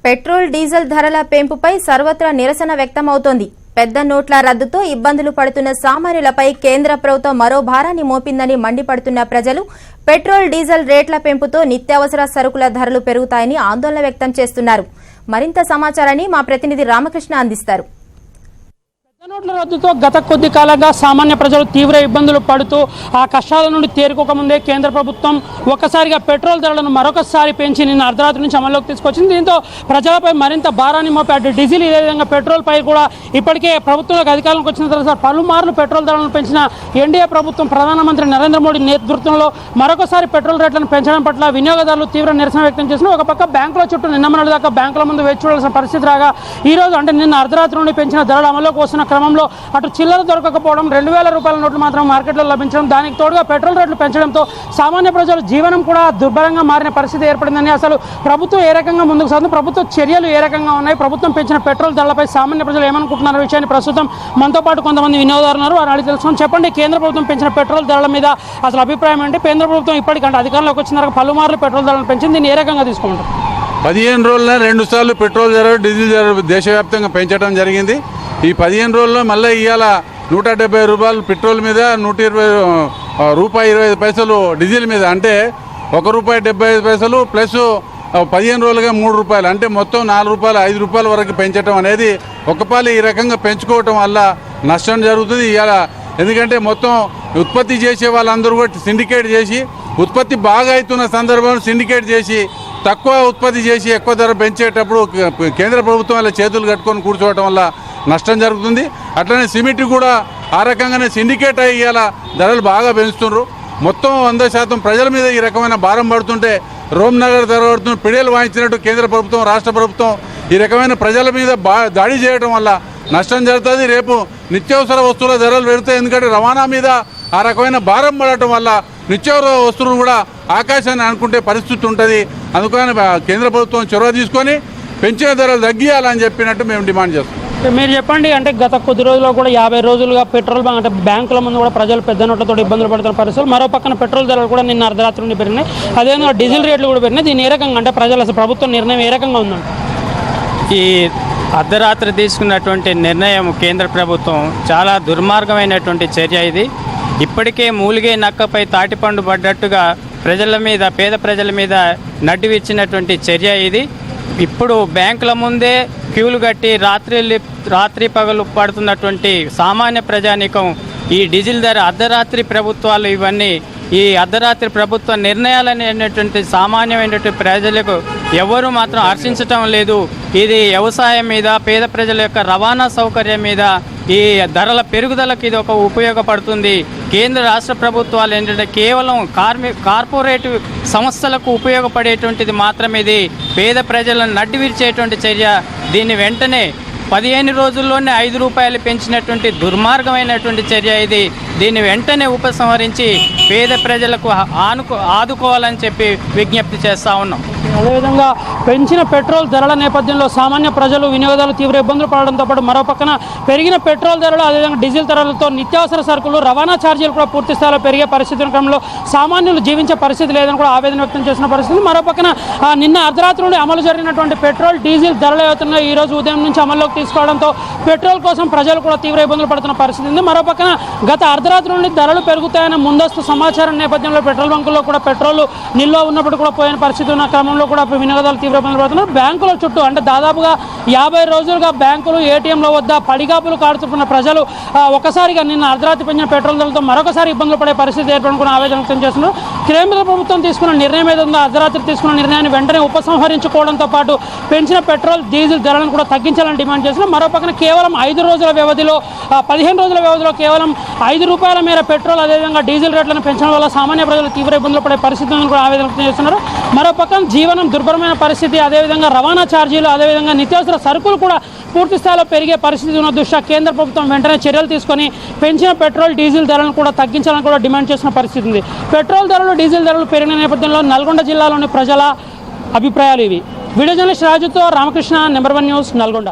Petrol diesel ధరల పెంపుపై సర్వత్రా నిరసన వ్యక్తమవుతోంది. పెద్ద నోట్ల రద్దుతో ఇబ్బందులు పడుతున్న సామాన్యులపై కేంద్ర ప్రభుత్వం మరో భారాన్ని మోపిందని మండిపడుతున్న ప్రజలు పెట్రోల్ డీజిల్ రేట్ల పెంపుతో నిత్యావసర సరుకుల ధరలు పెరుగుతాయని ఆందోళన వ్యక్తం చేస్తున్నారు. మరింత సమాచారాన్ని మా ప్రతినిధి రామకృష్ణ అందిస్తారు. నోట్ల రద్దుతో గత కొద్ది కాలంగా సామాన్య ప్రజలు తీవ్ర ఇబ్బందులు పడుతూ ఆ కష్టాల నుండి తేరుకోకముందే కేంద్ర ప్రభుత్వం ఒక్కసారిగా పెట్రోల్ ధరలను మరొకసారి పెంచి నిన్న అర్ధరాత్రి నుంచి అమల్లోకి తీసుకొచ్చింది. దీంతో ప్రజలపై మరింత భారాన్ని మోపాడు. డీజిల్ ఇదే విధంగా పెట్రోల్ పై కూడా ఇప్పటికే ప్రభుత్వంలోకి అధికారంలోకి వచ్చిన తర్వాత పలుమార్లు పెట్రోల్ ధరలను పెంచిన ఎన్డీఏ ప్రభుత్వం ప్రధానమంత్రి నరేంద్ర మోడీ నేతృత్వంలో మరొకసారి పెట్రోల్ రేట్లను పెంచడం పట్ల వినియోగదారులు తీవ్ర నిరసన వ్యక్తం చేస్తున్నారు. ఒక పక్క బ్యాంకుల చుట్టూ నిన్నమన్నటి దాకా బ్యాంకుల ముందు వేచి చూడాల్సిన పరిస్థితి రాగా ఈ రోజు అంటే నిన్న అర్ధరాత్రి నుండి పెంచిన ధరలు అమల్లోకి వస్తున్న క్రమంలో అటు చిల్లర దొరకకపోవడం, 2000 రూపాయల నోట్లు మాత్రం మార్కెట్లో లభించడం, దానికి తోడుగా పెట్రోల్ రేట్లు పెంచడంతో సామాన్య ప్రజల జీవనం కూడా దుర్భరంగా మారిన పరిస్థితి ఏర్పడిందని, అసలు ప్రభుత్వం ఏ రకంగా ముందుకు సాగుతుంది, ప్రభుత్వ చర్యలు ఏ రకంగా ఉన్నాయి, ప్రభుత్వం పెంచిన పెట్రోల్ ధరలపై సామాన్య ప్రజలు ఏమనుకుంటున్న విషయాన్ని ప్రస్తుతం మనతో పాటు కొంతమంది వినియోగదారులు ఉన్నారు. వారు అడిగి తెలుసుకొని చెప్పండి, కేంద్ర ప్రభుత్వం పెంచిన పెట్రోల్ ధరల మీద అసలు అభిప్రాయం ఏంటి? కేంద్ర ప్రభుత్వం ఇప్పటికంటే అధికారంలోకి వచ్చిన తర్వాత పలుమార్లు పెట్రోల్ ధరలను పెంచింది, దీన్ని ఏ రకంగా తీసుకుంటారు? 15 రోజుల్లో 2 సార్లు పెట్రోల్ ధర, డీజిల్ ధర దేశవ్యాప్తంగా పెంచడం జరిగింది. ఈ 15 రోజుల్లో మళ్ళీ ఇవాళ 170 రూపాయలు పెట్రోల్ మీద, 120 రూపాయి 25 పైసలు డీజిల్ మీద, అంటే ₹1.75 ప్లస్ 15 రోజులుగా 3 రూపాయలు, అంటే మొత్తం 4 రూపాయలు 5 రూపాయల వరకు పెంచడం అనేది ఒకపాలి ఈ రకంగా పెంచుకోవటం వల్ల నష్టం జరుగుతుంది ఇవాళ. ఎందుకంటే మొత్తం ఉత్పత్తి చేసే వాళ్ళందరూ కూడా సిండికేట్ చేసి, ఉత్పత్తి బాగా అవుతున్న సందర్భంలో సిండికేట్ చేసి తక్కువ ఉత్పత్తి చేసి ఎక్కువ ధర పెంచేటప్పుడు కేంద్ర ప్రభుత్వం వల్ల చేతులు కట్టుకొని కూర్చోవటం వల్ల నష్టం జరుగుతుంది. అట్లనే సిమెంట్ కూడా ఆ రకంగానే సిండికేట్ అయ్యి ఇలా ధరలు బాగా పెంచుతున్నారు. మొత్తం 100% ప్రజల మీద ఈ రకమైన భారం పడుతుంటే రోమ్నగర్ ధర పడుతున్న పిడియలు వాయించినట్టు కేంద్ర ప్రభుత్వం, రాష్ట్ర ప్రభుత్వం ఈ రకమైన ప్రజల మీద దాడి చేయడం వల్ల నష్టం జరుగుతుంది. రేపు నిత్యావసర వస్తువుల ధరలు పెరుగుతాయి. ఎందుకంటే రవాణా మీద ఆ రకమైన భారం పడటం వల్ల నిత్యావసర వస్తువులు కూడా ఆకాశాన్ని అనుకుంటే పరిస్థితి ఉంటుంది. అందుకని కేంద్ర ప్రభుత్వం చొరవ తీసుకొని పెంచిన ధరలు తగ్గియాలని చెప్పినట్టు మేము డిమాండ్ చేస్తాం. మీరు చెప్పండి, అంటే గత కొద్ది రోజుల్లో కూడా 50 రోజులుగా పెట్రోల్ బంక్ అంటే బ్యాంకుల ముందు కూడా ప్రజలు పెద్ద నోట్లతో ఇబ్బందులు పడుతున్న పరిస్థితులు, మరో పక్కన పెట్రోల్ ధరలు కూడా నిన్న అర్ధరాత్రి నుండి పెరిగినాయి, అదేవిధంగా డీజిల్ రేట్లు కూడా పెరిగినాయి. దీన్ని ఏ రకంగా అంటే ప్రజలు అసలు ప్రభుత్వం నిర్ణయం ఏ రకంగా ఉందంటే? ఈ అర్ధరాత్రి తీసుకున్నటువంటి నిర్ణయం కేంద్ర ప్రభుత్వం చాలా దుర్మార్గమైనటువంటి చర్య. ఇది ఇప్పటికే మూలిగే నక్కపై తాటిపండు పడ్డట్టుగా ప్రజల మీద, పేద ప్రజల మీద నడ్డివిచ్చినటువంటి చర్య ఇది. ఇప్పుడు బ్యాంకుల ముందే క్యూలు కట్టి రాత్రి పగలు పడుతున్నటువంటి సామాన్య ప్రజానీకం ఈ డీజిల్ ధర, అర్ధరాత్రి ప్రభుత్వాలు ఇవన్నీ ఈ అర్ధరాత్రి ప్రభుత్వ నిర్ణయాలనేటువంటి సామాన్యమైనటువంటి ప్రజలకు ఎవరు మాత్రం హర్షించటం లేదు. ఇది వ్యవసాయం మీద, పేద ప్రజల యొక్క రవాణా సౌకర్యం మీద, ఈ ధరల పెరుగుదలకు ఇది ఒక ఉపయోగపడుతుంది. కేంద్ర రాష్ట్ర ప్రభుత్వాలు ఏంటంటే కేవలం కార్పొరేటివ్ సంస్థలకు ఉపయోగపడేటువంటిది మాత్రమే ఇది. పేద ప్రజలను నడ్డి విరిచేటువంటి చర్య. దీన్ని వెంటనే 15 రోజుల్లోనే 5 రూపాయలు పెంచినటువంటి దుర్మార్గమైనటువంటి చర్య ఇది. దీన్ని వెంటనే ఉపసంహరించి పేద ప్రజలకు ఆదుకోవాలని చెప్పి విజ్ఞప్తి చేస్తూ ఉన్నాం. అదేవిధంగా పెంచిన పెట్రోల్ ధరల నేపథ్యంలో సామాన్య ప్రజలు, వినియోగదారులు తీవ్ర ఇబ్బందులు పడడంతో పాటు మరో పక్కన పెరిగిన పెట్రోల్ ధరలు, అదేవిధంగా డీజిల్ ధరలతో నిత్యావసర సరుకులు, రవాణా ఛార్జీలు కూడా పూర్తి స్థాయిలో పెరిగే పరిస్థితి క్రమంలో సామాన్యులు జీవించే పరిస్థితి లేదని కూడా ఆవేదన వ్యక్తం చేసిన పరిస్థితి. మరో పక్కన నిన్న అర్ధరాత్రి నుండి అమలు జరిగినటువంటి పెట్రోల్, డీజిల్ ధరలు అవుతున్నాయి, ఈ రోజు ఉదయం నుంచి అమల్లోకి తీసుకోవడంతో పెట్రోల్ కోసం ప్రజలు కూడా తీవ్ర ఇబ్బందులు పడుతున్న పరిస్థితి ఉంది. మరో పక్కన గత అర్ధరాత్రి నుండి ధరలు పెరుగుతాయన్న ముందస్తు సమాచారం నేపథ్యంలో పెట్రోల్ బంకుల్లో కూడా పెట్రోల్ నిల్వ ఉన్నప్పుడు కూడా పోయిన పరిస్థితి ఉన్న క్రమంలో కూడా వినియోగదారులు తీవ్ర ఇబ్బందులు పడుతున్నారు. బ్యాంకుల చుట్టూ అంటే దాదాపుగా 50 రోజులుగా బ్యాంకులు, ఏటీఎంల వద్ద పడిగాపులు కాడుతున్న ప్రజలు ఒకసారిగా నిన్న అర్ధరాత్రి పెంచిన పెట్రోల్ ధరలతో మరొకసారి ఇబ్బందులు పడే పరిస్థితి ఏర్పడుకుని ఆవేదన వ్యక్తం చేస్తున్నారు. కేంద్ర ప్రభుత్వం తీసుకున్న నిర్ణయం ఏదైందో అర్ధరాత్రి తీసుకున్న నిర్ణయాన్ని వెంటనే ఉపసంహరించుకోవడంతో పాటు పెంచిన పెట్రోల్, డీజిల్ ధరలను కూడా తగ్గించాలని డిమాండ్ చేస్తున్నారు. మరో పక్కన కేవలం 5 రోజుల వ్యవధిలో, 15 రోజుల వ్యవధిలో కేవలం 5 రూపాయల మేర పెట్రోల్, అదేవిధంగా డీజిల్ రేట్లను పెంచడం వల్ల సామాన్య ప్రజలు తీవ్ర ఇబ్బందులు పడే పరిస్థితులను కూడా ఆవేదన వ్యక్తం చేస్తున్నారు. మరో పక్కన జీవనం దుర్భరమైన పరిస్థితి, అదేవిధంగా రవాణా ఛార్జీలు, అదేవిధంగా నిత్యావసర సరుకులు కూడా పూర్తి స్థాయిలో పెరిగే పరిస్థితి ఉన్న దృష్ట్యా కేంద్ర ప్రభుత్వం వెంటనే చర్యలు తీసుకొని పెంచిన పెట్రోల్, డీజిల్ ధరలను కూడా తగ్గించాలని కూడా డిమాండ్ చేసిన పరిస్థితి ఉంది. పెట్రోల్ ధరలు, డీజిల్ ధరలు పెరిగిన నేపథ్యంలో నల్గొండ జిల్లాలోని ప్రజల అభిప్రాయాలు ఇవి. వీడియో జర్నలిస్ట్ రాజుతో రామకృష్ణ, నెంబర్ 1 న్యూస్, నల్గొండ.